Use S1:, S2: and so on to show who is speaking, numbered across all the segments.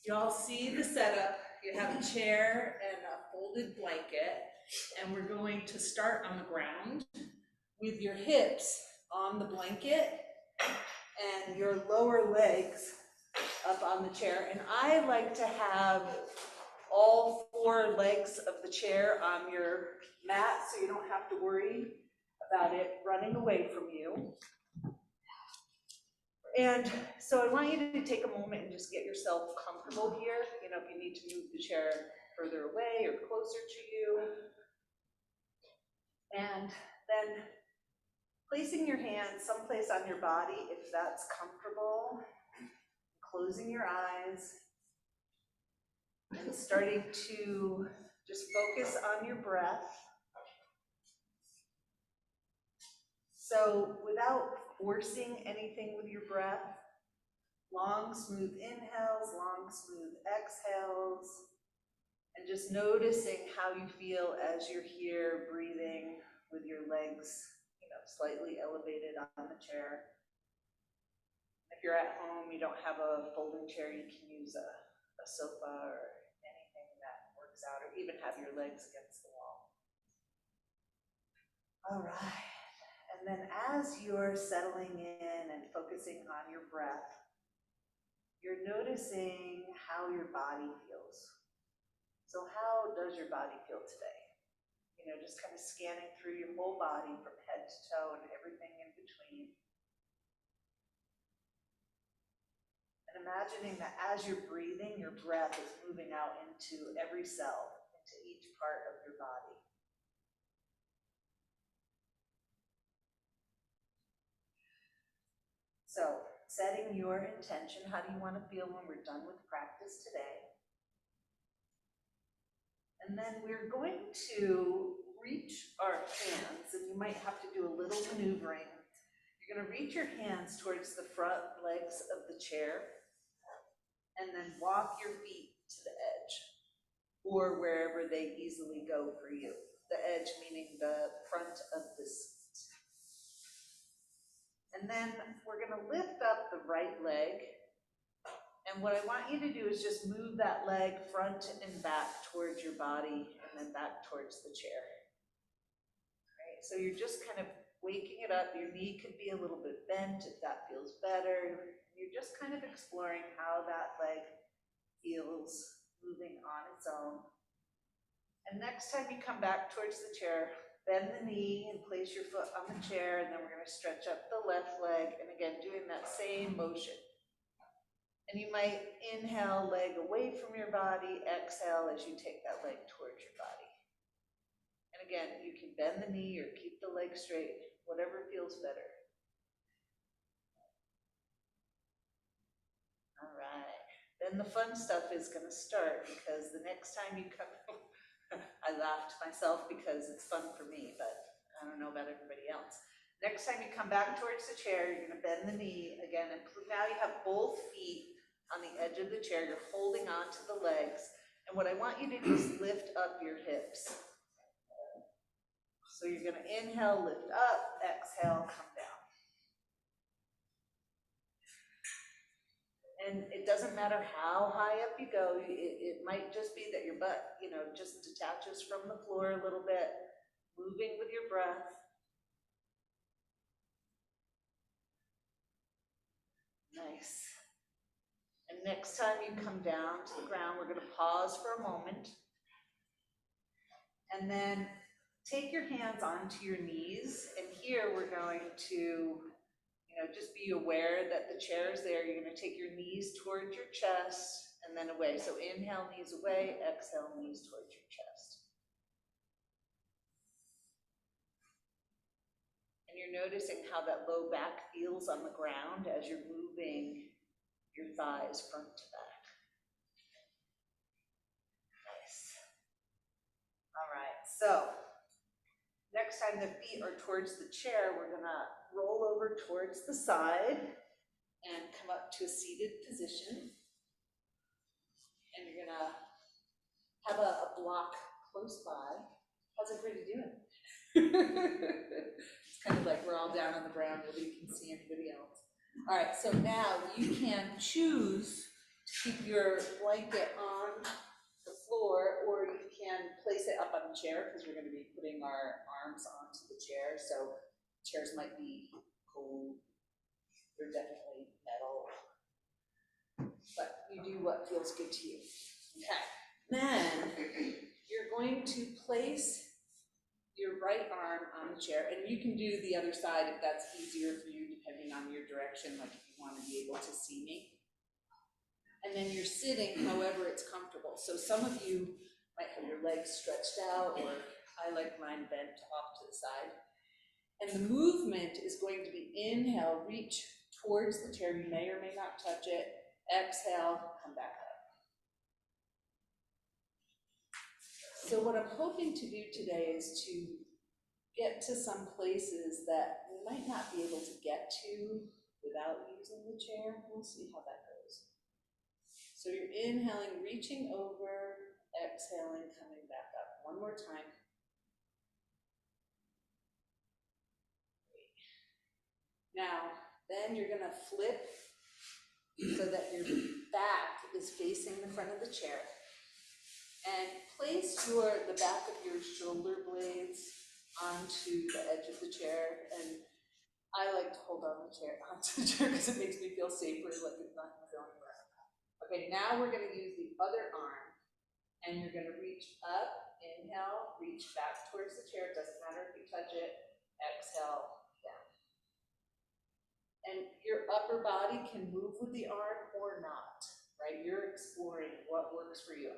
S1: You all see the setup. You have a chair and a folded blanket, and we're going to start on the ground with your hips on the blanket and your lower legs up on the chair. And I like to have all 4 legs of the chair on your mat so you don't have to worry about it running away from you. And so I want you to take a moment and just get yourself comfortable here. You know, if you need to move the chair further away or closer to you. And then placing your hands someplace on your body if that's comfortable. Closing your eyes. And starting to just focus on your breath. So without forcing anything with your breath, long, smooth inhales, long, smooth exhales, and just noticing how you feel as you're here breathing with your legs, you know, slightly elevated on the chair. If you're at home, you don't have a folding chair, you can use a sofa or anything that works out, or even have your legs against the wall. All right. And then as you're settling in and focusing on your breath, you're noticing how your body feels. So how does your body feel today? You know, just kind of scanning through your whole body from head to toe and everything in between. And imagining that as you're breathing, your breath is moving out into every cell, into each part of your body. So, setting your intention, how do you want to feel when we're done with practice today? And then we're going to reach our hands, and you might have to do a little maneuvering. You're going to reach your hands towards the front legs of the chair, and then walk your feet to the edge, or wherever they easily go for you. The edge meaning the front of the seat. And then we're going to lift up the right leg. And what I want you to do is just move that leg front and back towards your body and then back towards the chair. Right? So you're just kind of waking it up. Your knee could be a little bit bent if that feels better. You're just kind of exploring how that leg feels moving on its own. And next time you come back towards the chair, bend the knee and place your foot on the chair, and then we're going to stretch up the left leg, and again, doing that same motion. And you might inhale, leg away from your body, exhale as you take that leg towards your body. And again, you can bend the knee or keep the leg straight, whatever feels better. All right, then the fun stuff is going to start, because the next time you come, I laughed myself because it's fun for me, but I don't know about everybody else. Next time you come back towards the chair, you're going to bend the knee again, and now you have both feet on the edge of the chair. You're holding on to the legs, and what I want you to do is lift up your hips. So you're going to inhale, lift up, exhale, come down. And it doesn't matter how high up you go, it might just be that your butt, you know, just detaches from the floor a little bit, moving with your breath. Nice. And next time you come down to the ground, we're going to pause for a moment. And then take your hands onto your knees. And here we're going to, just be aware that the chair is there. You're going to take your knees towards your chest and then away. So inhale, knees away, exhale, knees towards your chest. And you're noticing how that low back feels on the ground as you're moving your thighs front to back. Nice. All right, so next time the feet are towards the chair, we're going to roll over towards the side and come up to a seated position. And you're going to have a block close by. How's everybody doing? It's kind of like we're all down on the ground, nobody can see anybody else. All right, so now you can choose to keep your blanket on the floor, or you can place it up on the chair because we're going to be putting our arms onto the chair. So chairs might be cold. They're definitely metal, but you do what feels good to you. Okay. Then you're going to place your right arm on the chair, and you can do the other side if that's easier for you, depending on your direction, like if you want to be able to see me. And then you're sitting however it's comfortable. So some of you might have your legs stretched out, or I like mine bent off to the side. And the movement is going to be inhale, reach towards the chair. You may or may not touch it. Exhale, come back up. So what I'm hoping to do today is to get to some places that we might not be able to get to without using the chair. We'll see how that goes. So you're inhaling, reaching over, exhaling, coming back up. One more time. Great. Now, then you're going to flip so that your back is facing the front of the chair. And place the back of your shoulder blades onto the edge of the chair. And I like to hold on onto the chair because it makes me feel safer, like it's not going to go anywhere. Okay, now we're going to use the other arm, and you're going to reach up, inhale, reach back towards the chair. It doesn't matter if you touch it. Exhale, down. And your upper body can move with the arm or not, right? You're exploring what works for you.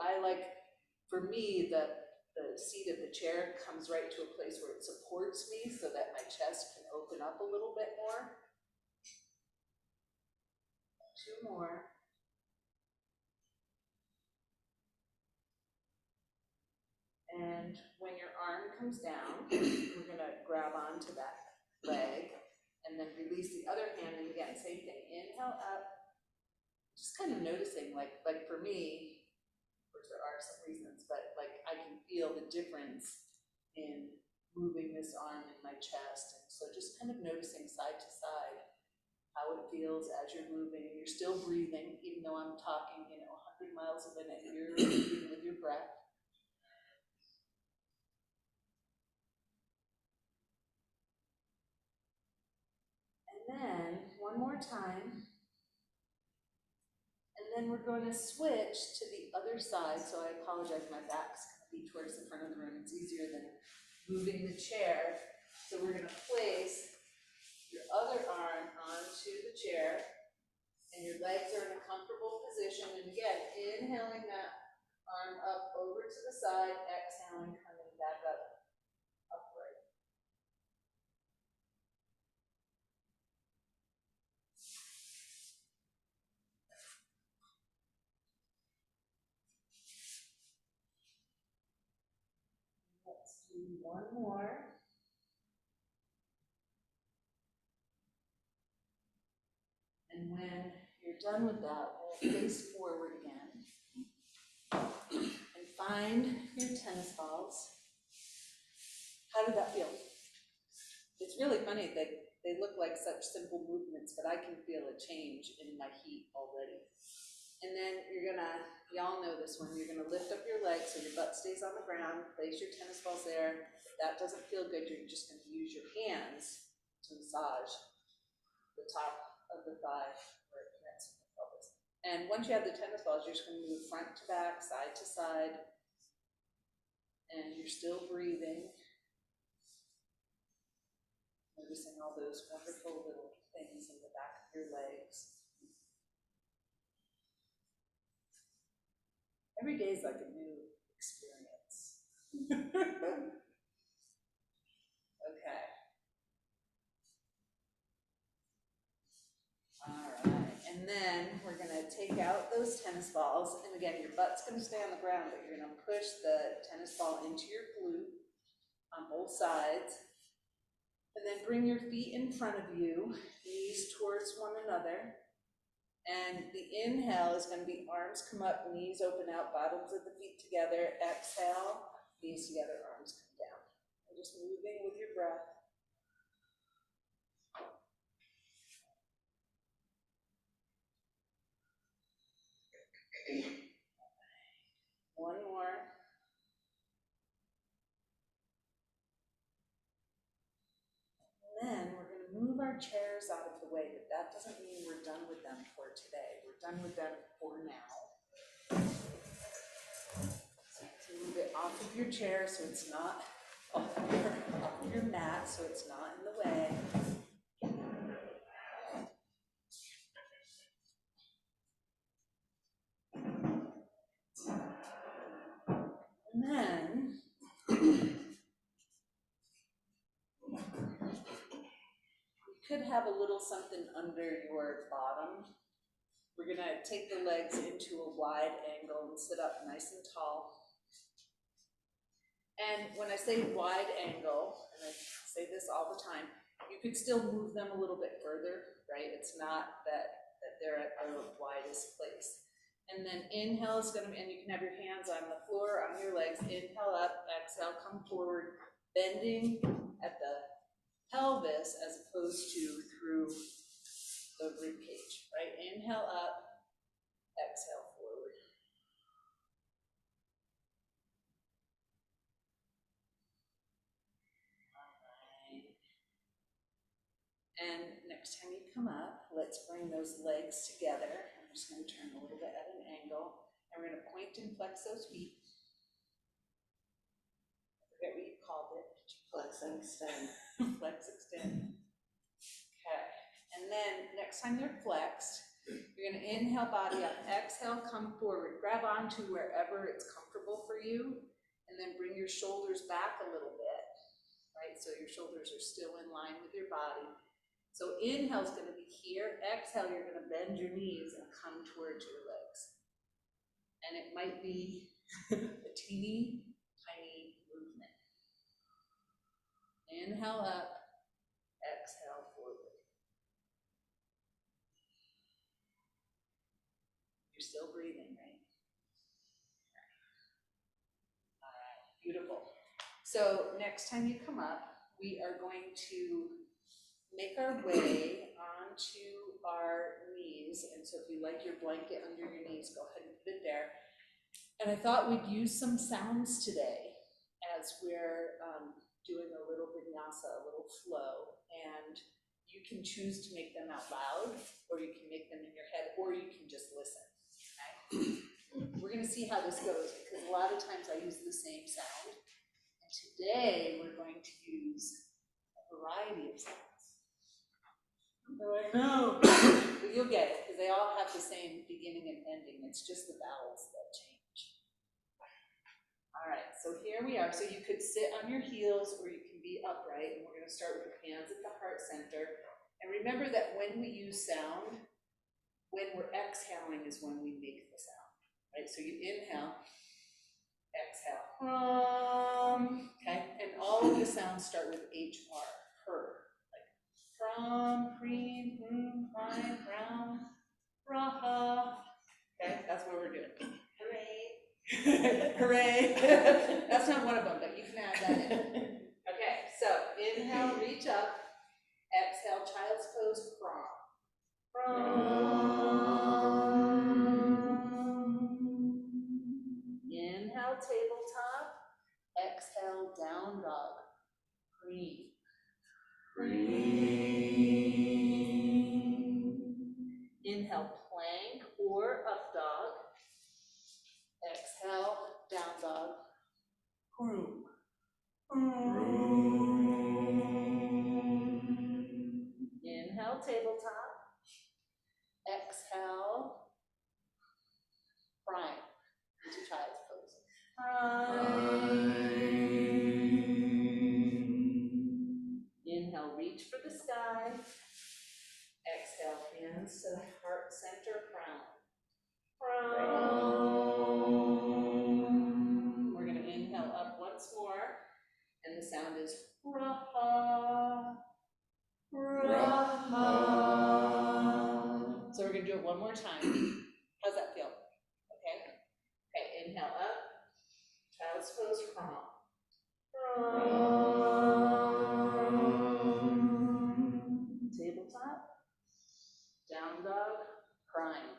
S1: For me, the seat of the chair comes right to a place where it supports me so that my chest can open up a little bit more. Two more. And when your arm comes down, we're going to grab onto that leg and then release the other hand. And again, same thing. Inhale up. Just kind of noticing, like for me, of course there are some reasons, but like I can feel the difference in moving this arm in my chest. And so just kind of noticing side to side how it feels as you're moving. You're still breathing, even though I'm talking, 100 miles a minute, you're breathing with your breath. And then, one more time. And then we're going to switch to the other side. So I apologize, my back's going to be towards the front of the room. It's easier than moving the chair. So we're going to place your other arm onto the chair, and your legs are in a comfortable position. And again, inhaling that arm up over to the side, exhaling, coming back up, upright. Let's do one more. And when you're done with that, we'll face forward again. And find your tennis balls. How did that feel? It's really funny that they look like such simple movements, but I can feel a change in my heat already. And then y'all know this one, you're gonna lift up your legs so your butt stays on the ground, place your tennis balls there. If that doesn't feel good, you're just gonna use your hands to massage the top of the thigh where it connects with the pelvis. And once you have the tennis balls, you're just gonna move front to back, side to side, and you're still breathing. Noticing all those wonderful little things in the back of your legs. Every day is like a new experience. Okay. All right. And then we're going to take out those tennis balls. And again, your butt's going to stay on the ground, but you're going to push the tennis ball into your glute on both sides. And then bring your feet in front of you, knees towards one another. And the inhale is going to be arms come up, knees open out, bottoms of the feet together. Exhale, knees together, arms come down. And just moving with your breath. One more. And then we're going to move our chairs out of the way, but that doesn't mean we're done with them for today. We're done with them for now. So move it off of your chair so it's not off of your mat, so it's not in the way. And then you could have a little something under your bottom. We're gonna take the legs into a wide angle and sit up nice and tall. And when I say wide angle, and I say this all the time, you could still move them a little bit further, right? It's not that they're at their widest place. And then inhale is gonna, and you can have your hands on the floor, on your legs. Inhale up, exhale, come forward, bending at the pelvis as opposed to through the rib cage, right? Inhale up, exhale forward. All right. And next time you come up, let's bring those legs together. I'm just going to turn a little bit at an angle. And we're going to point and flex those feet. I forget what you called it.
S2: Flex and extend.
S1: Flex, extend. Okay. And then next time they're flexed, you're going to inhale, body up. Exhale, come forward. Grab onto wherever it's comfortable for you. And then bring your shoulders back a little bit, right? So your shoulders are still in line with your body. So inhale is going to be here. Exhale, you're going to bend your knees and come towards your legs. And it might be a teeny tiny movement. Inhale up, exhale forward. You're still breathing, right? All right, beautiful. So next time you come up, we are going to make our way onto our knees. And so if you like your blanket under your knees, go ahead and put it there. And I thought we'd use some sounds today as we're doing a little vinyasa, a little flow. And you can choose to make them out loud, or you can make them in your head, or you can just listen. Okay? We're going to see how this goes, because a lot of times I use the same sound. And today we're going to use a variety of sounds. I know. But you'll get it, because they all have the same beginning and ending. It's just the vowels that change. All right, so here we are. So you could sit on your heels, or you can be upright. And we're going to start with your hands at the heart center. And remember that when we use sound, when we're exhaling is when we make the sound. Right? So you inhale, exhale. Okay? And all of the sounds start with H-R, her. Hram, hrim, hrum, hraim, hraum, hrah. Okay, that's what we're doing.
S2: Hooray.
S1: Hooray. That's not one of them, but you can add that in. Okay, so inhale, reach up. Exhale, child's pose, hram. Inhale, tabletop. Exhale, down dog. Hrim. Inhale, plank or up dog. Exhale, down dog. Hrum. Inhale, tabletop. Exhale, hraim. Into child's pose. Inhale, reach for the sky. Exhale, hands to the heart center, crown. We're going to inhale up once more, and the sound is hrah, hrah. So we're going to do it one more time. How's that feel? Okay? Okay, inhale up, child's pose, hrum. Tabletop, down dog, hraim.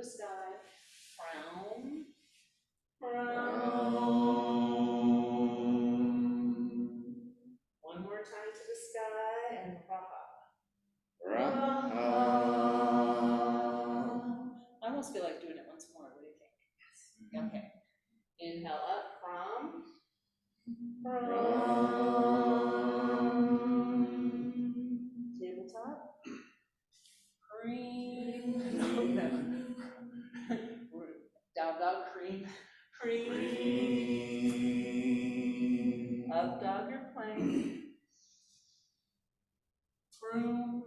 S3: the sky, hraum, one more time to the sky, and hrah. I almost feel like doing it once more. What do you think? Okay. Inhale up, hrum. Tabletop. Hrim. No. Down dog, hrim. Up dog or plank. Hrum.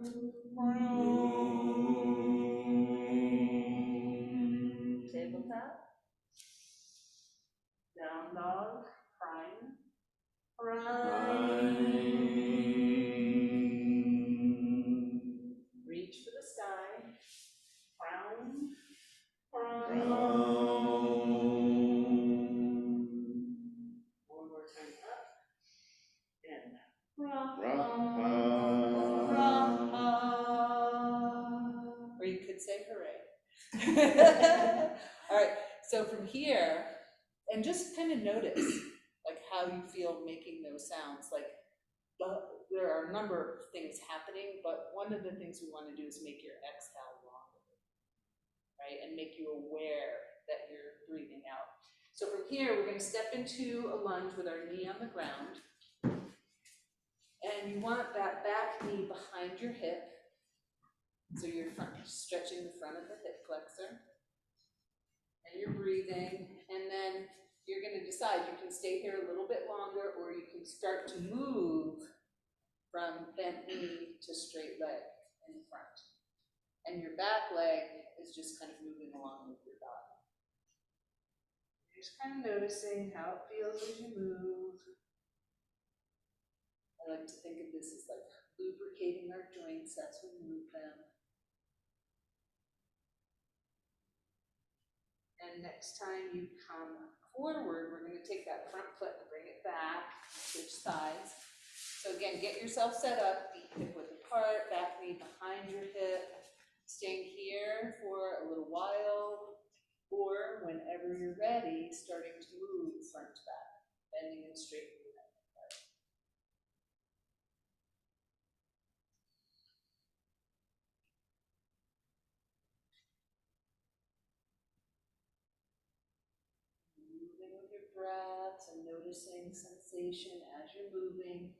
S3: Tabletop. Down dog, hraim. Reach for the sky. Hraum. One more time up. And or you could say hooray. All right, so from here, and just kind of notice like how you feel making those sounds. Like there are a number of things happening, but one of the things we want to do is make your exhale longer, right? And make you aware that you're breathing out. So from here, we're going to step into a lunge with our knee on the ground. And you want that back knee behind your hip. So you're stretching the front of the hip flexor. And you're breathing. And then you're going to decide you can stay here a little bit longer, or you can start to move from bent knee to straight leg in front. And your back leg is just kind of moving along with your body. You're just kind of noticing how it feels as you move. I like to think of this as like lubricating our joints as we move them. And next time you come forward, we're going to take that front foot and bring it back, switch sides. So again, get yourself set up, feet hip width apart, back knee behind your hip, staying here for a little while, or whenever you're ready, starting to move front to back, bending and straightening. Moving with your breath and noticing sensation as you're moving.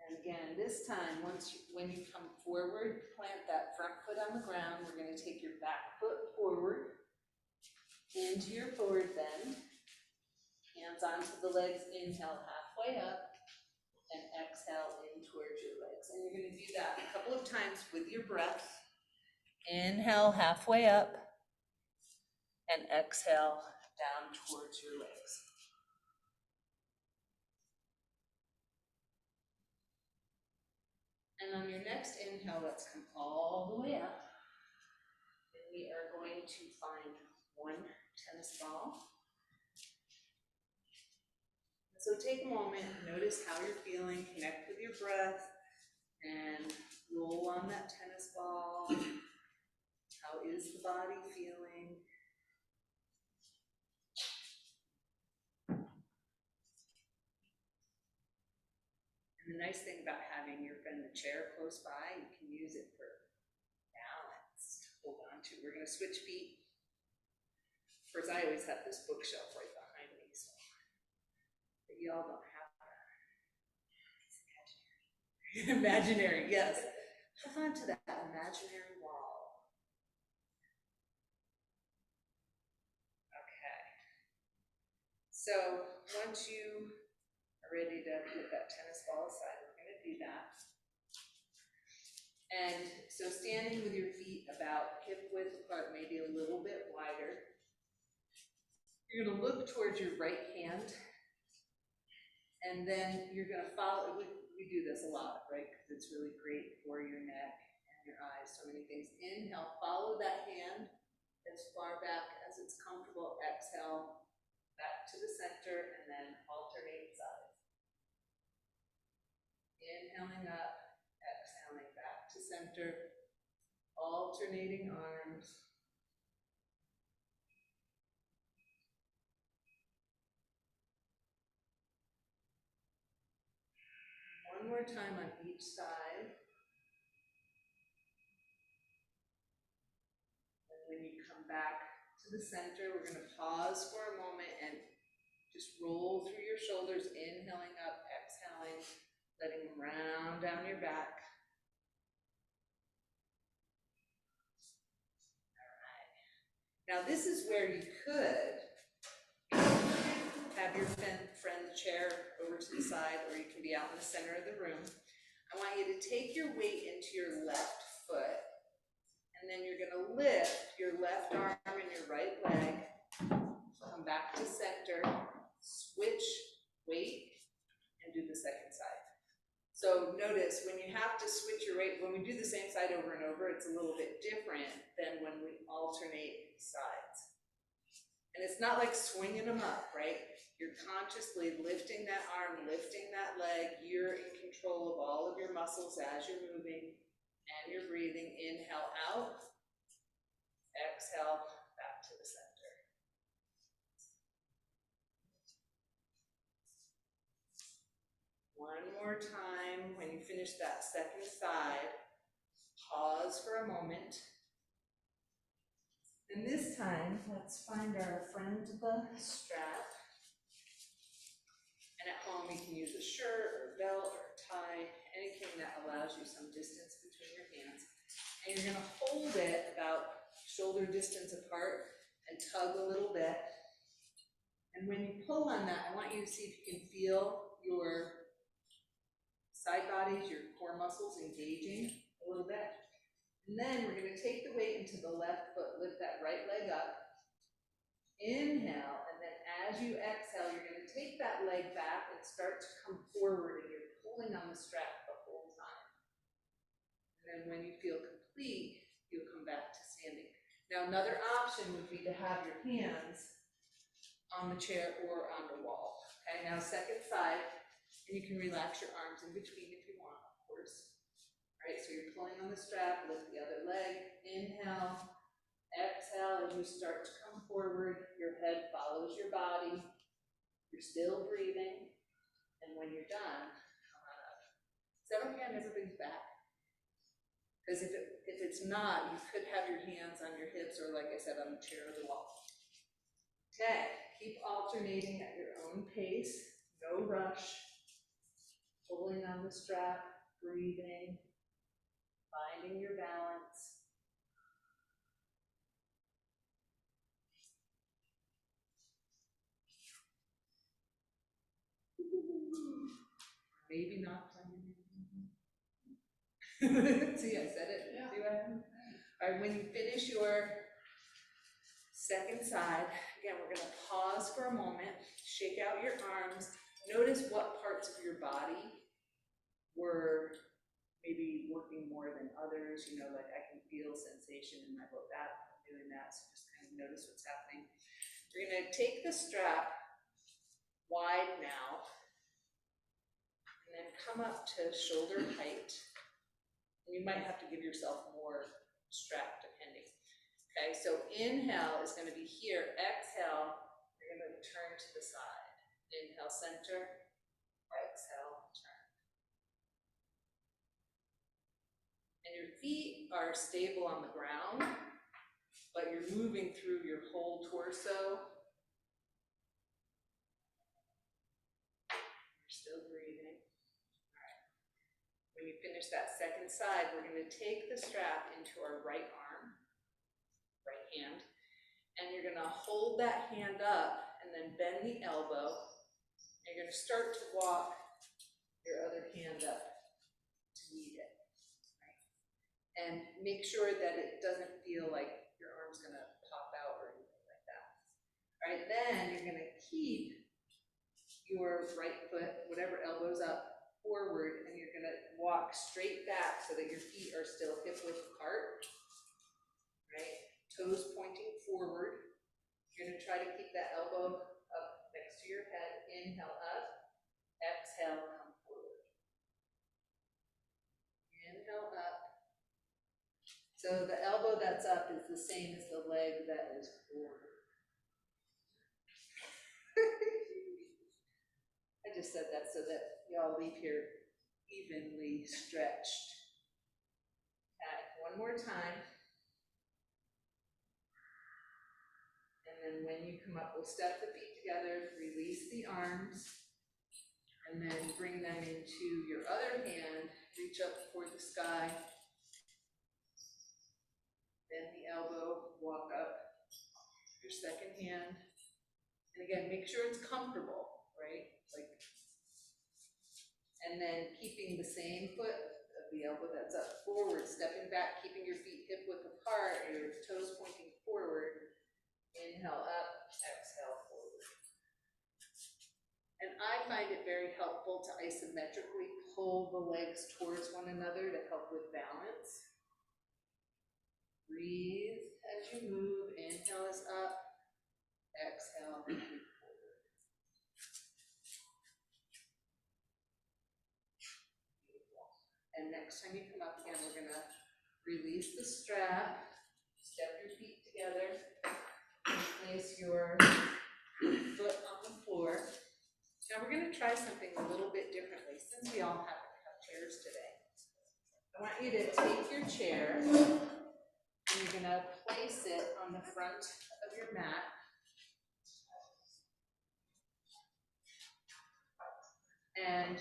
S3: And again, this time, when you come forward, plant that front foot on the ground. We're going to take your back foot forward into your forward bend. Hands onto the legs, inhale halfway up, and exhale in towards your legs. And you're going to do that a couple of times with your breath. Inhale halfway up, and exhale down towards your legs. And on your next inhale, let's come all the way up. And we are going to find one tennis ball. So take a moment, notice how you're feeling, connect with your breath, and roll on that tennis ball. How is the body feeling? And the nice thing about having your friend the chair close by, you can use it for balance. Hold on to. We're going to switch feet. Of course, I always have this bookshelf right behind me, so but y'all don't have that. It's imaginary. Imaginary, yes. Hold on to that imaginary wall. Okay. So once you are ready to put that tennis ball aside, we're going to do that. And so standing with your feet about hip width apart, maybe a little bit wider. You're going to look towards your right hand, and then you're going to follow. We do this a lot, right? Because it's really great for your neck and your eyes, so many things. Inhale, follow that hand as far back as it's comfortable. Exhale, back to the center, and then alternate sides. center, alternating arms. One more time on each side. And when you come back to the center, we're going to pause for a moment and just roll through your shoulders, inhaling up, exhaling, letting them round down your back. All right. Now this is where you could have your friend's chair over to the side, or you can be out in the center of the room. I want you to take your weight into your left foot, and then you're going to lift your left arm and your right leg, come back to center, switch weight, and do the second side. So notice when you have to switch your weight, when we do the same side over and over, it's a little bit different than when we alternate sides. And it's not like swinging them up, right? You're consciously lifting that arm, lifting that leg. You're in control of all of your muscles as you're moving and you're breathing. Inhale out, exhale back to the center. One more time. When you finish that second side, pause for a moment. And this time, let's find our friend the strap. And at home, you can use a shirt or belt or tie, anything that allows you some distance between your hands. And you're going to hold it about shoulder distance apart and tug a little bit. And when you pull on that, I want you to see if you can feel your side bodies, your core muscles engaging a little bit. And then we're going to take the weight into the left foot, lift that right leg up. Inhale, and then as you exhale, you're going to take that leg back and start to come forward, and you're pulling on the strap the whole time. And then when you feel complete, you'll come back to standing. Now another option would be to have your hands on the chair or on the wall. Okay, now second side, and you can relax your arms in between if you want, of course. All right, so you're pulling on the strap, lift the other leg, inhale. Exhale, as you start to come forward, your head follows your body. You're still breathing. And when you're done, come on up. Is that okay on everybody's back? Because if it's not, you could have your hands on your hips or, like I said, on the chair or the wall. Okay, keep alternating at your own pace. No rush. Pulling on the strap, breathing, finding your balance. Maybe not playing. See, I said it. Yeah. See what happened? All right, when you finish your second side, again, we're going to pause for a moment, shake out your arms. Notice what parts of your body were maybe working more than others. You know, like I can feel sensation in my low back doing that, so just kind of notice what's happening. We're going to take the strap wide now. And then come up to shoulder height. And you might have to give yourself more strap depending. Okay, so inhale is going to be here. Exhale, you're going to turn to the side. Inhale, center. Exhale, turn. And your feet are stable on the ground, but you're moving through your whole torso. You're still breathing. When you finish that second side, we're going to take the strap into our right arm, right hand, and you're going to hold that hand up and then bend the elbow. And you're going to start to walk your other hand up to meet it. Right? And make sure that it doesn't feel like your arm's going to pop out or anything like that. All right, then you're going to keep your right foot, whatever elbow's up, forward, and you're going to walk straight back so that your feet are still hip-width apart, right? Toes pointing forward. You're going to try to keep that elbow up next to your head. Inhale up, exhale, come forward. Inhale up, So the elbow that's up is the same as the leg that is forward. I just said that so that y'all leave here evenly stretched. One more time. And then when you come up, we'll step the feet together, release the arms, and then bring them into your other hand, reach up toward the sky, bend the elbow, walk up your second hand, and again, make sure it's comfortable, right? And then keeping the same foot of the elbow that's up forward, stepping back, keeping your feet hip width apart, your toes pointing forward. Inhale up, exhale forward. And I find it very helpful to isometrically pull the legs towards one another to help with balance. Breathe as you move. Inhale is up, exhale, move forward. Beautiful. And next time you come up again, we're gonna release the strap, step your feet together, and place your foot on the floor. Now we're gonna try something a little bit differently since we all have chairs today. I want you to take your chair and you're gonna place it on the front of your mat. And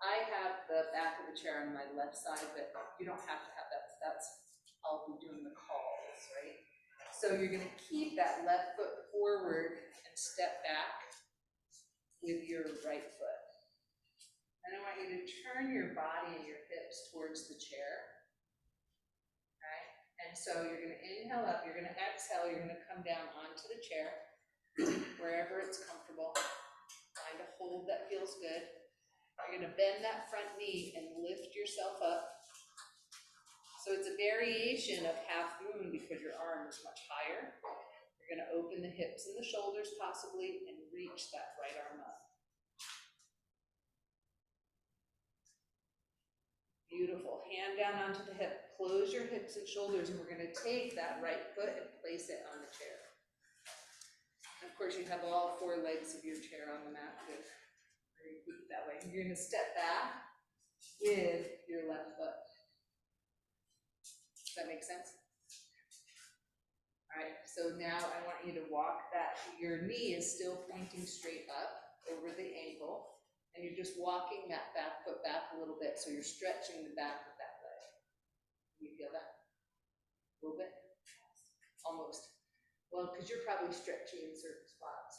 S3: I have the back of the chair on my left side, but you don't have to have that. That's, I'll be doing the calls, right? So you're gonna keep that left foot forward and step back with your right foot. And I want you to turn your body and your hips towards the chair. Okay? And so you're gonna inhale up, you're gonna exhale, you're gonna come down onto the chair, wherever it's comfortable. Find a hold that feels good. You're gonna bend that front knee and lift yourself up. So it's a variation of half moon because your arm is much higher. You're gonna open the hips and the shoulders possibly and reach that right arm up. Beautiful. Hand down onto the hip. Close your hips and shoulders, and we're going to take that right foot and place it on the chair. And of course, you have all four legs of your chair on the mat. Good. Very good that way. You're going to step back with your left foot. Does that make sense? All right. So now I want you to walk that. Your knee is still pointing straight up over the ankle. And you're just walking that back foot back a little bit, so you're stretching the back of that leg. Can you feel that? A little bit? Almost. Well, because you're probably stretching in certain spots.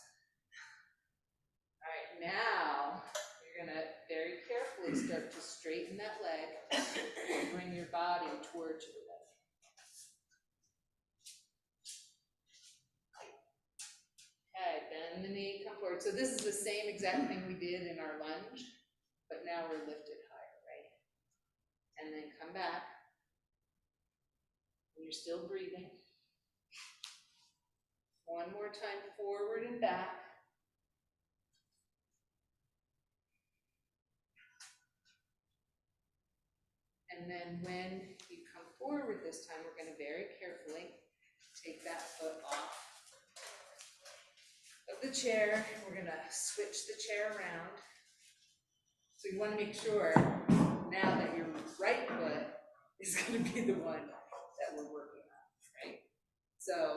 S3: All right, now you're gonna very carefully start to straighten that leg and bring your body towards your leg. Okay, bend the knee, come forward. So this is the same exact thing we did in our lunge, but now we're lifted higher, right? And then come back. And you're still breathing. One more time, forward and back. And then when you come forward this time, we're going to very carefully take that foot off of the chair. We're going to switch the chair around. So you want to make sure now that your right foot is going to be the one that we're working on, right? So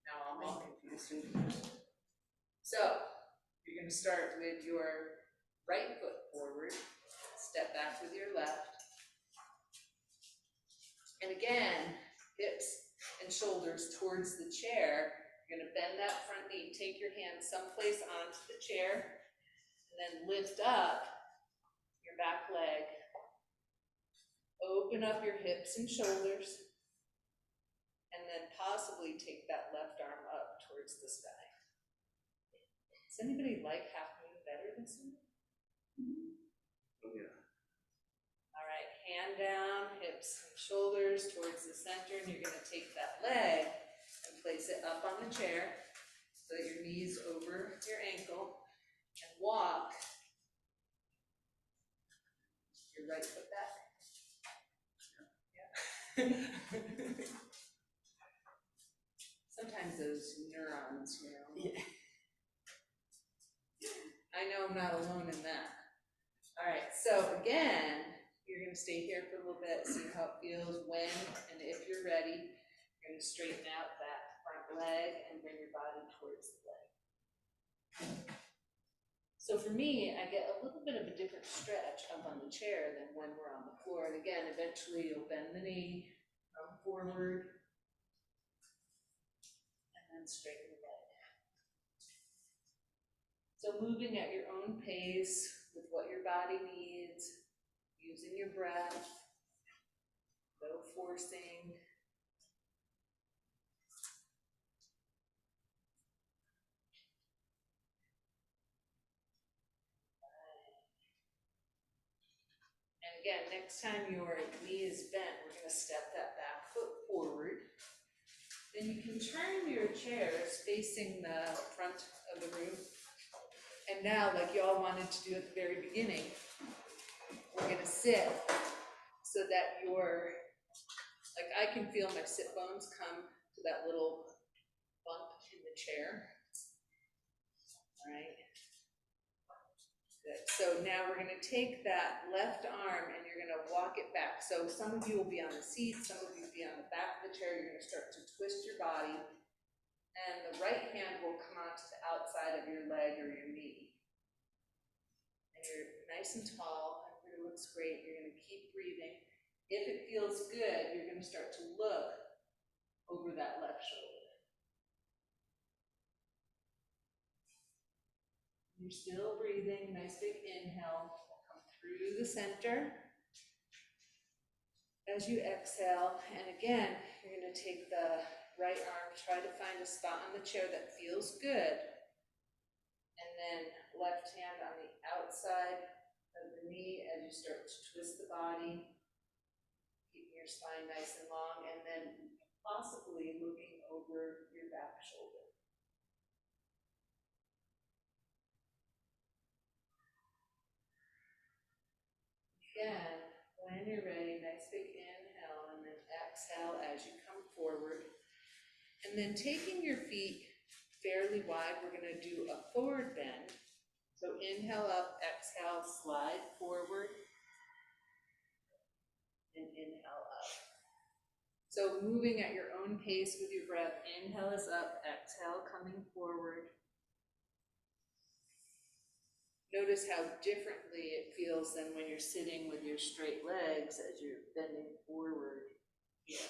S3: now I'm all confused. So you're going to start with your right foot forward, step back with your left. And again, hips and shoulders towards the chair. You're going to bend that front knee, take your hand someplace onto the chair, and then lift up your back leg. Open up your hips and shoulders, and then possibly take that left arm up towards the sky. Does anybody like half moon better than moon?
S4: Oh, yeah.
S3: All right, hand down, hips and shoulders towards the center, and you're going to take that leg and place it up on the chair so that your knee's over your ankle, and walk your right foot back. Yeah. Sometimes those neurons, Yeah. I know I'm not alone in that. All right, so again, you're gonna stay here for a little bit, see how it feels when and if you're ready. You're gonna straighten out that front leg and bring your body towards the leg. So for me, I get a little bit of a different stretch up on the chair than when we're on the floor. And again, eventually you'll bend the knee, come forward, and then straighten the leg. So moving at your own pace with what your body needs, using your breath, no forcing. And again, next time your knee is bent, we're gonna step that back foot forward. Then you can turn your chairs facing the front of the room. And now, like y'all wanted to do at the very beginning, we're gonna sit so that like I can feel my sit bones come to that little bump in the chair. All right. Good. So now we're gonna take that left arm and you're gonna walk it back. So some of you will be on the seat, some of you will be on the back of the chair. You're gonna start to twist your body, and the right hand will come onto the outside of your leg or your knee. And you're nice and tall, everybody looks great. You're gonna keep breathing. If it feels good, you're gonna start to look over that left shoulder. You're still breathing, nice big inhale, come through the center. As you exhale, and again, you're gonna take the right arm, try to find a spot on the chair that feels good. And then left hand on the outside of the knee as you start to twist the body. Keeping your spine nice and long, and then possibly looking over your back shoulder. Again, when you're ready, nice big inhale, and then exhale as you come forward. And then taking your feet fairly wide, we're gonna do a forward bend. So inhale up, exhale, slide forward, and inhale up. So moving at your own pace with your breath, inhale is up, exhale coming forward. Notice how differently it feels than when you're sitting with your straight legs as you're bending forward here.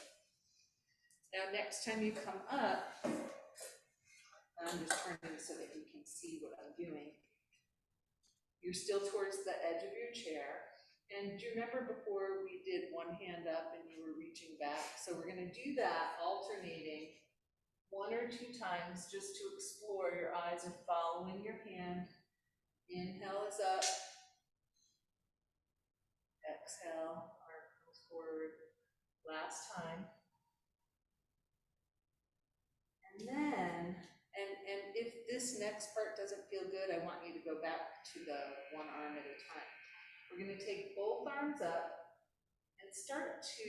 S3: Now next time you come up, I'm just turning so that you can see what I'm doing. You're still towards the edge of your chair. And do you remember before we did one hand up and you were reaching back? So we're gonna do that alternating 1 or 2 times just to explore. Your eyes are following your hand. Inhale is up. Exhale, arm comes forward. Last time. And then, and if this next part doesn't feel good, I want you to go back to the one arm at a time. We're gonna take both arms up and start to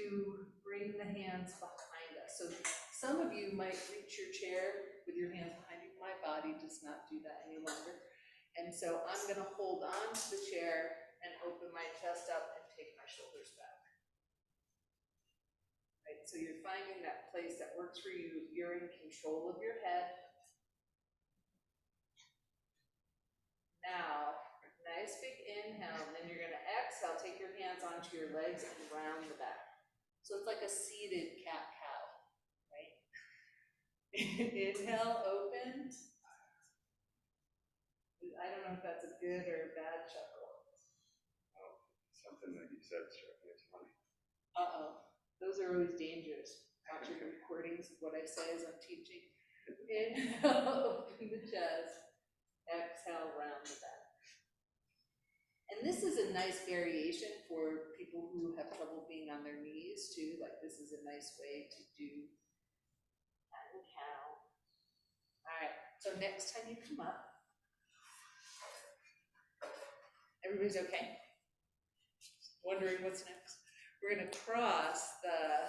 S3: bring the hands behind us. So some of you might reach your chair with your hands behind you. My body does not do that any longer. And so I'm gonna hold on to the chair and open my chest up and take my shoulders back. Right, so you're finding that place that works for you. You're in control of your head. Now, nice big inhale, and then you're gonna exhale, take your hands onto your legs and round the back. So it's like a seated cat-cow, right? Inhale, open. I don't know if that's a good or a bad chuckle.
S4: Oh, something that you said struck me as funny.
S3: Uh-oh, those are always dangerous. Watch your recordings of what I say as I'm teaching. Inhale, open the chest. Exhale, round the back. And this is a nice variation for people who have trouble being on their knees too. Like this is a nice way to do cat and cow. All right, so next time you come up, everybody's okay? Wondering what's next? We're gonna cross the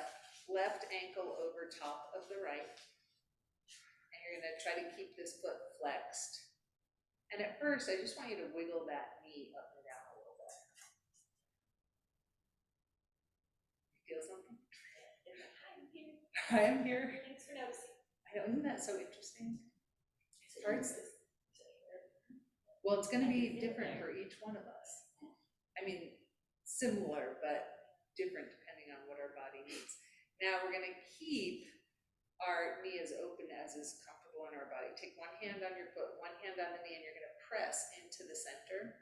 S3: left ankle over top of the right. And you're gonna try to keep this foot flexed. And at first, I just want you to wiggle that knee up and down a little bit. You feel something? I'm here.
S2: Thanks for noticing.
S3: I know, isn't that so interesting? Parts. Well, it's gonna be different for each one of us. I mean, similar, but different depending on what our body needs. Now, we're gonna keep our knee as open as is comfortable in our body. Take one hand on your foot, one hand on the knee, and you're gonna press into the center.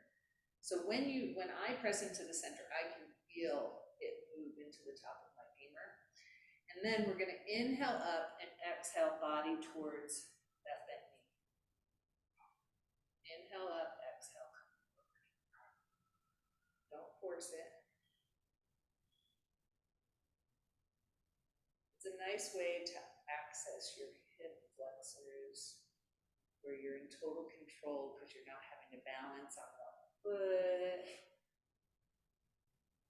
S3: So when I press into the center, I can feel it move into the top of my femur. And then we're gonna inhale up and exhale body towards that bent knee. Inhale up, exhale, come forward. Don't force it. It's a nice way to access your hip flexors, where you're in total control because you're not having to balance on one foot.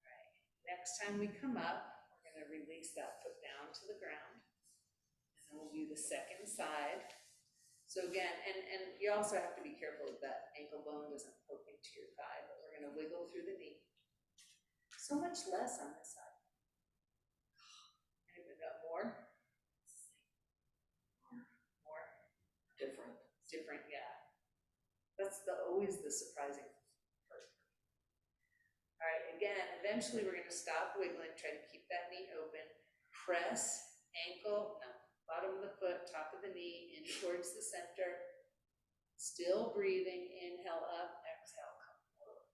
S3: All right. Next time we come up, we're going to release that foot down to the ground. And then we'll do the second side. So again, and you also have to be careful that ankle bone doesn't poke into your thigh, but we're going to wiggle through the knee. So much less on this side. Anyone got more? More? Different, yeah. That's always the surprising part. All right, again, eventually we're going to stop wiggling, try to keep that knee open. Press, ankle, no, bottom of the foot, top of the knee, in towards the center. Still breathing, inhale up, exhale, come forward.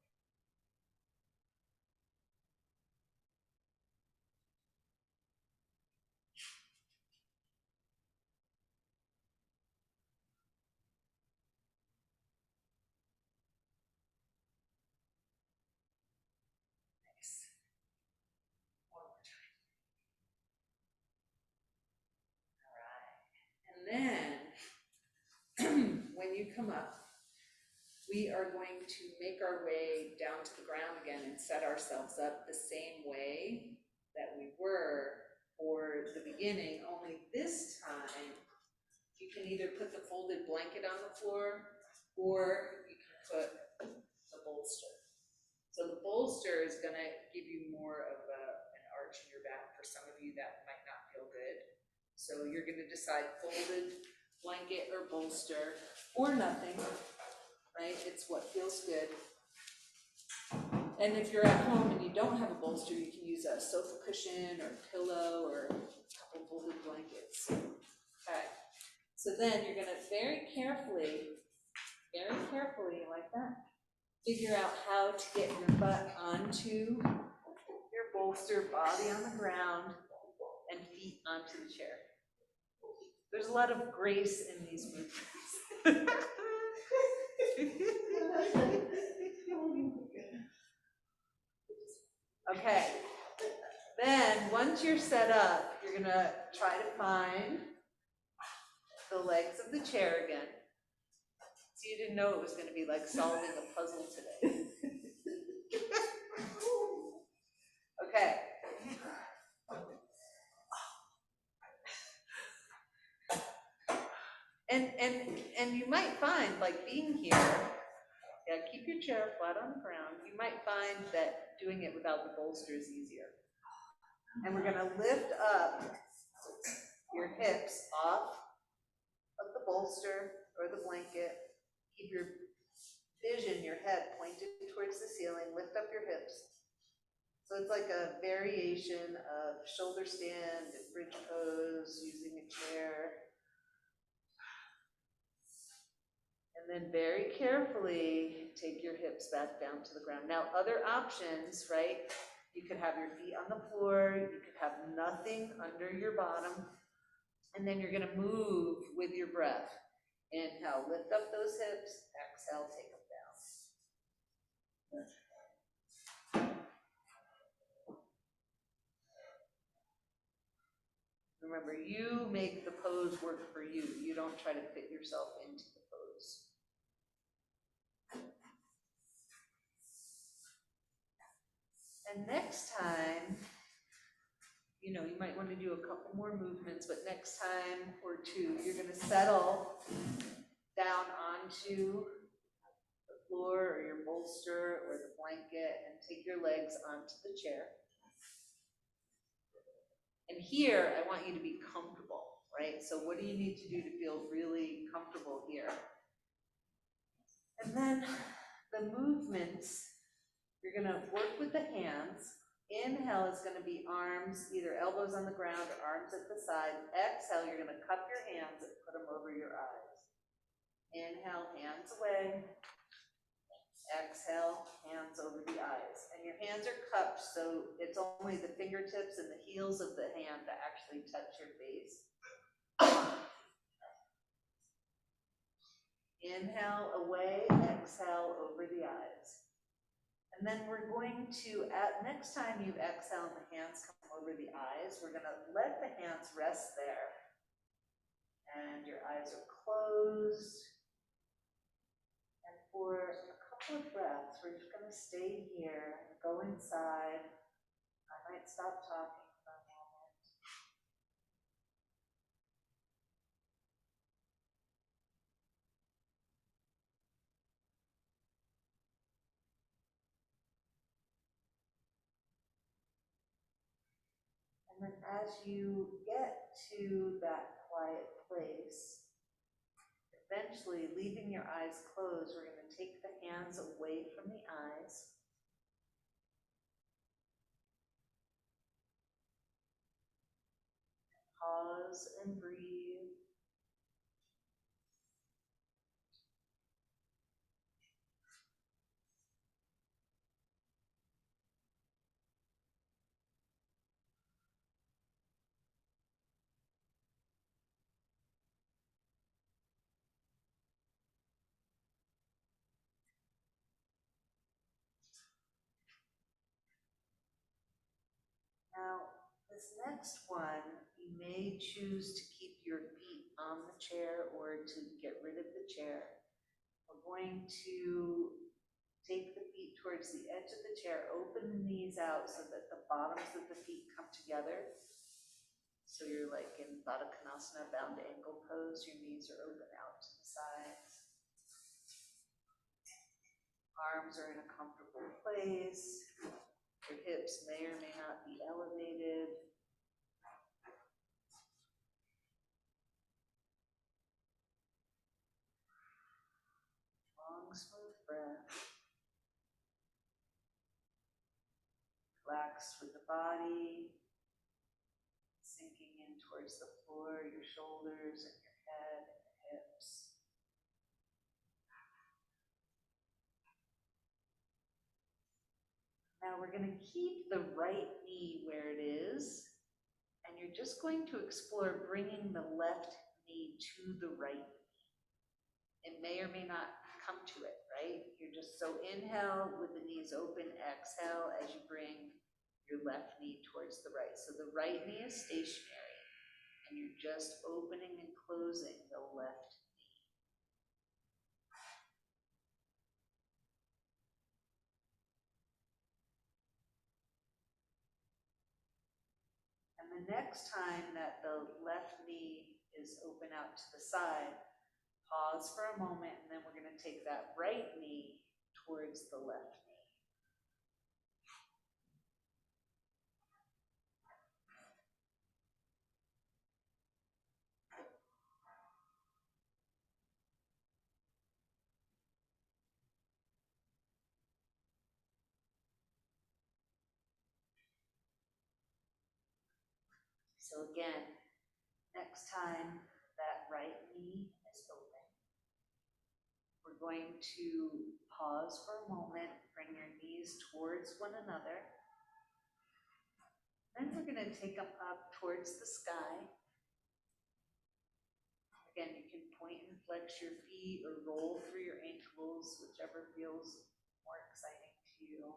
S3: Nice. One more time. All right. And then, when you come up, we are going to make our way down to the ground again and set ourselves up the same way that we were for the beginning, only this time you can either put the folded blanket on the floor or you can put the bolster. So the bolster is gonna give you more of an arch in your back. For some of you that might not feel good. So you're gonna decide folded blanket or bolster or nothing. Right? It's what feels good. And if you're at home and you don't have a bolster, you can use a sofa cushion or a pillow or a couple folded blankets. Okay. So then you're gonna very carefully like that, figure out how to get your butt onto your bolster, body on the ground, and feet onto the chair. There's a lot of grace in these movements. Okay, then once you're set up, you're gonna try to find the legs of the chair again. So you didn't know it was gonna be like solving a puzzle today. Okay. And you might find, like being here, yeah, keep your chair flat on the ground. You might find that doing it without the bolster is easier. And we're gonna lift up your hips off of the bolster or the blanket. Keep your vision, your head pointed towards the ceiling. Lift up your hips. So it's like a variation of shoulder stand and bridge pose using a chair. And then very carefully take your hips back down to the ground. Now, other options, right? You could have your feet on the floor, you could have nothing under your bottom, and then you're gonna move with your breath. Inhale, lift up those hips, exhale, take them down. Remember, you make the pose work for you. You don't try to fit yourself into the pose. And next time,
S1: you know, you might want to do a couple more movements, but next time or two, you're gonna settle down onto the floor or your bolster or the blanket and take your legs onto the chair. And here, I want you to be comfortable, right? So what do you need to do to feel really comfortable here? And then the movements, you're gonna work with the hands. Inhale is gonna be arms, either elbows on the ground or arms at the side. Exhale, you're gonna cup your hands and put them over your eyes. Inhale, hands away. Exhale, hands over the eyes. And your hands are cupped, so it's only the fingertips and the heels of the hand that actually touch your face. Inhale away, exhale over the eyes. And then we're going to, next time you exhale and the hands come over the eyes, we're gonna let the hands rest there. And your eyes are closed. And for a couple of breaths, we're just gonna stay here and go inside. I might stop talking for a moment. And then as you get to that quiet place, eventually leaving your eyes closed, we're going to take the hands away from the eyes. Pause and breathe. Now, this next one, you may choose to keep your feet on the chair or to get rid of the chair. We're going to take the feet towards the edge of the chair, open the knees out so that the bottoms of the feet come together. So you're like in Baddha Konasana, bound ankle pose, your knees are open out to the sides. Arms are in a comfortable place. Your hips may or may not be elevated. Long, smooth breath. Relax with the body, sinking in towards the floor, your shoulders and your head and your hips. Now we're going to keep the right knee where it is, and you're just going to explore bringing the left knee to the right knee. It may or may not come to it, right? You're just, so inhale with the knees open, exhale as you bring your left knee towards the right. So the right knee is stationary, and you're just opening and closing the left knee. And the next time that the left knee is open out to the side, pause for a moment, and then we're going to take that right knee towards the left knee. So again, next time that right knee is open, we're going to pause for a moment, bring your knees towards one another. Then we're going to take them up towards the sky. Again, you can point and flex your feet or roll through your ankles, whichever feels more exciting to you.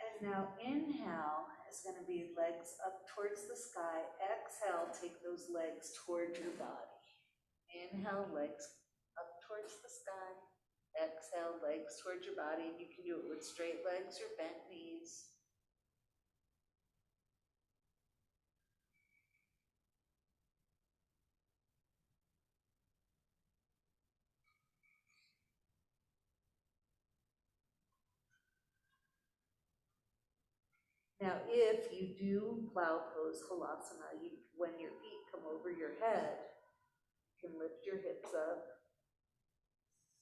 S1: And now inhale is going to be legs up towards the sky. Exhale, take those legs towards your body. Inhale, legs up towards the sky. Exhale, legs towards your body. And you can do it with straight legs or bent knees. Now, if you do plow pose halasana, when your feet come over your head, you can lift your hips up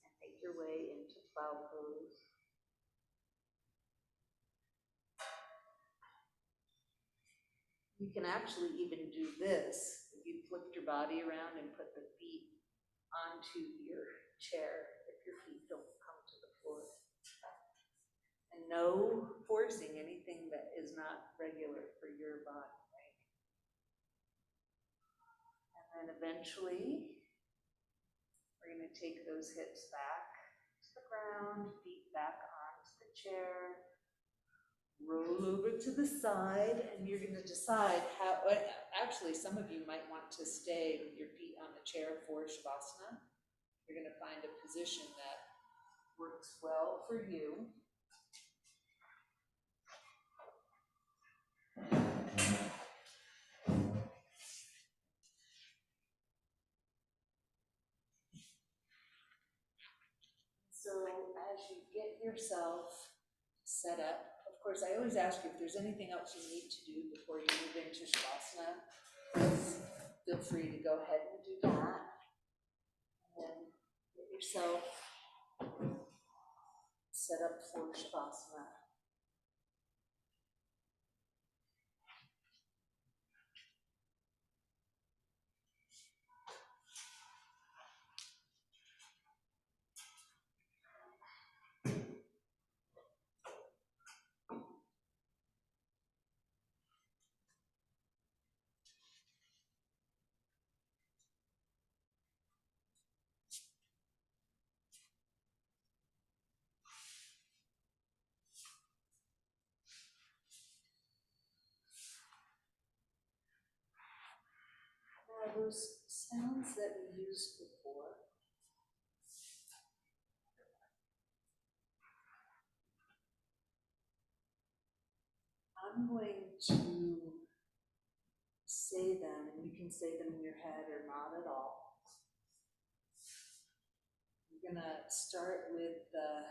S1: and make your way into plow pose. You can actually even do this. If you flip your body around and put the feet onto your chair, if your feet don't come to the floor. And no forcing anything that is not regular for your body, right? And then eventually, we're going to take those hips back to the ground, feet back onto the chair. Roll over to the side, and you're going to decide how, actually some of you might want to stay with your feet on the chair for Shavasana. You're going to find a position that works well for you. So as you get yourself set up, of course, I always ask you if there's anything else you need to do before you move into Shavasana, feel free to go ahead and do that. And then get yourself set up for Shavasana. Now, those sounds that we used before, I'm going to say them, and you can say them in your head or not at all. I'm going to start with the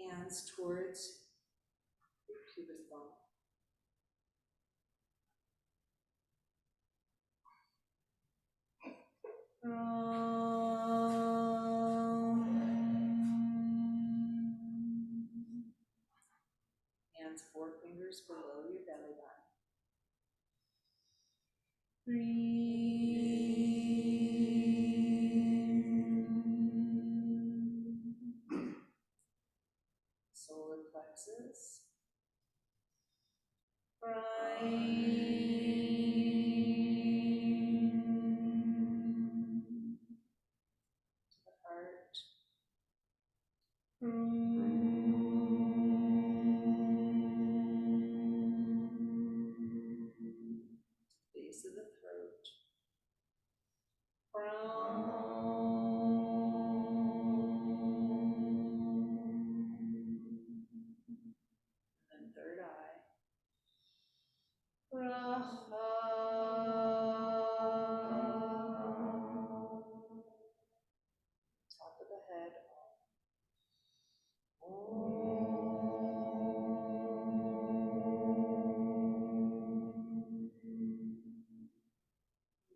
S1: hands towards your pubic bone. Hands 4 fingers below your belly button. Solar plexus. To the heart. Base of the throat. And third eye. Top of the head.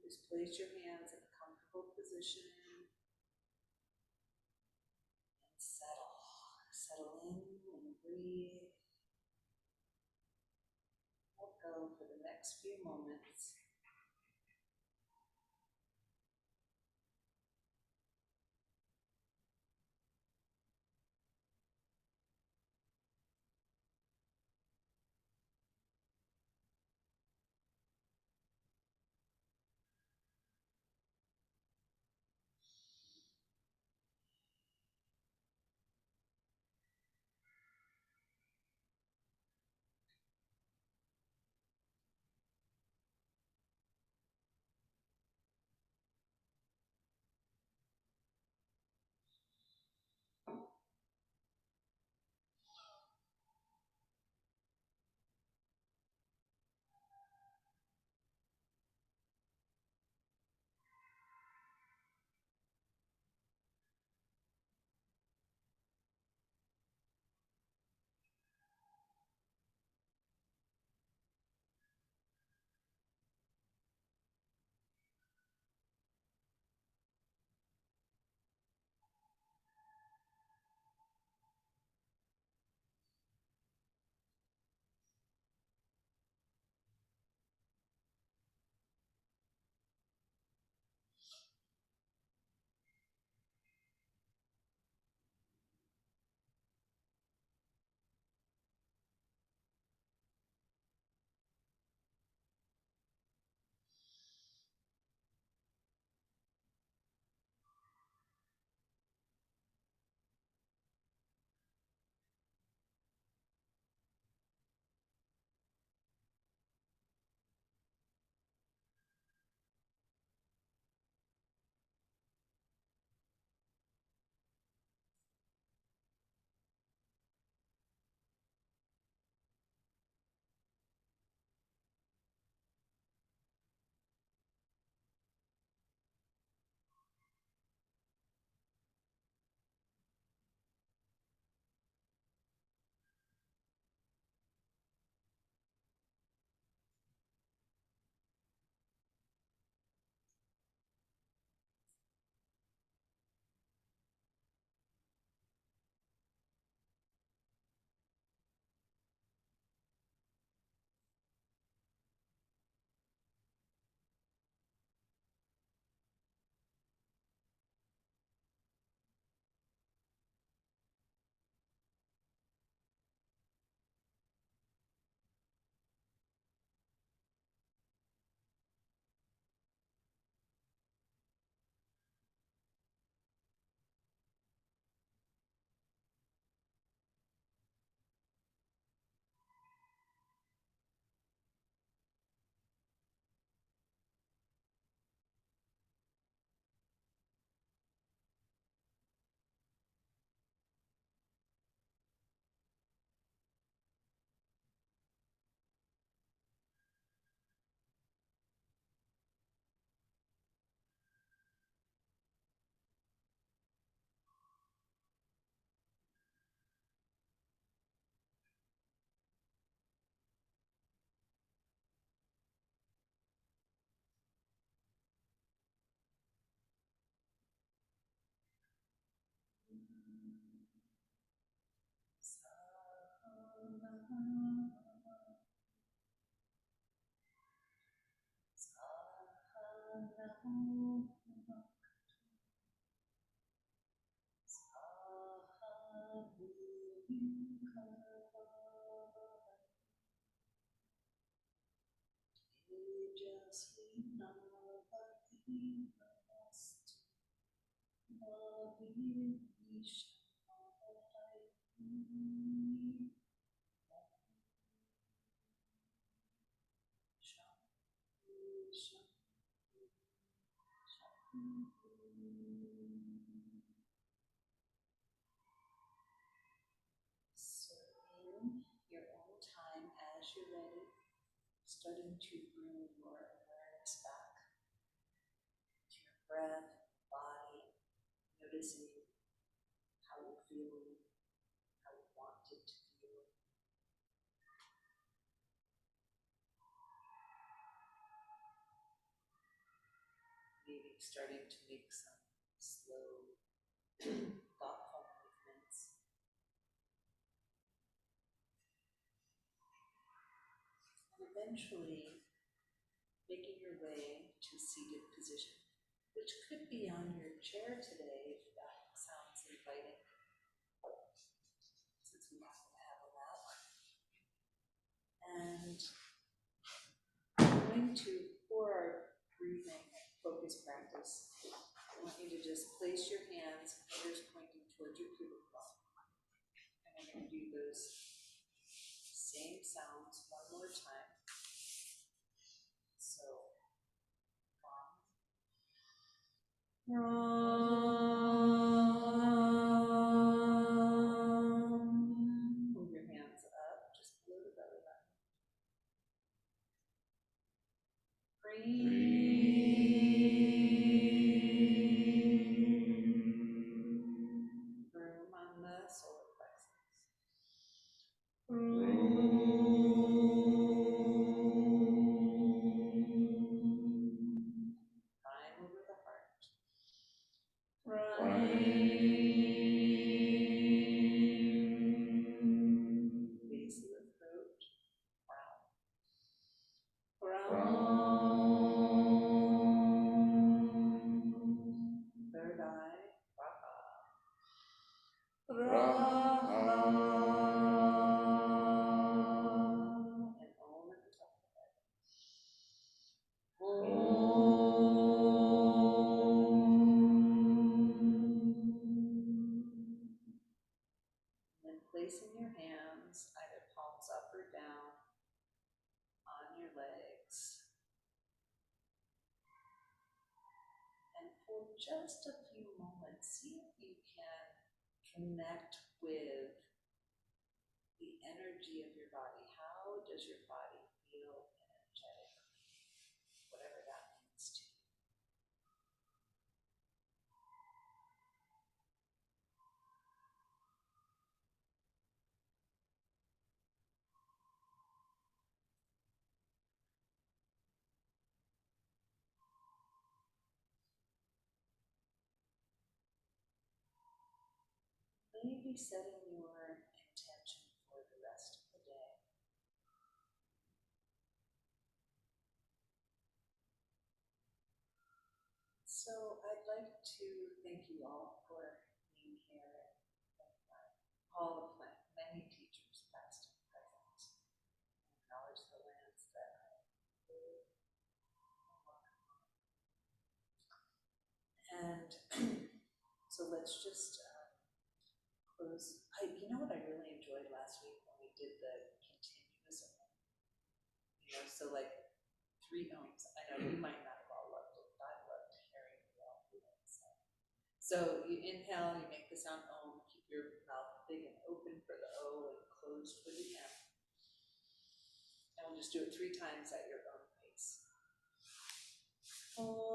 S1: Just place your hands in a comfortable position and settle. Settle in and breathe. Let go for the next few moments.
S3: So in your own time, as you're ready, starting to bring your awareness back to your breath, body, noticing how you're feeling, how you want it to feel. Maybe starting to make some slow, thoughtful movements. And eventually making your way to seated position, which could be on your chair today if that sounds inviting, since we happen to have a lap. And we're going to, for our breathing focus practice, I want you to just place your hands, fingers pointing towards your pubic bone. And we're going to do those same sounds one more time. So, move your hands up just below the belly button. Hrum on the solar plexus. Hraim over the heart. Base of the throat. Third eye. And om at the top of the head. And then placing your hands, either palms up or down, on your legs. And for just a few moments, see if you can connect with the energy of your body. How does your body feel energetic? Whatever that means to you. Maybe setting your intention for the rest of the day. So I'd like to thank you all for being here and all of my many teachers, past and present, and acknowledge the lands that I live and walk on. And so let's just close. You know what I really enjoyed last week when we did the continuous, so like 3 ohms. I know you might not have all loved it, but I loved hearing you all do it. So you inhale, you make the sound om, keep your mouth big and open for the O and closed for the M. And we'll just do it 3 times at your own pace. Om.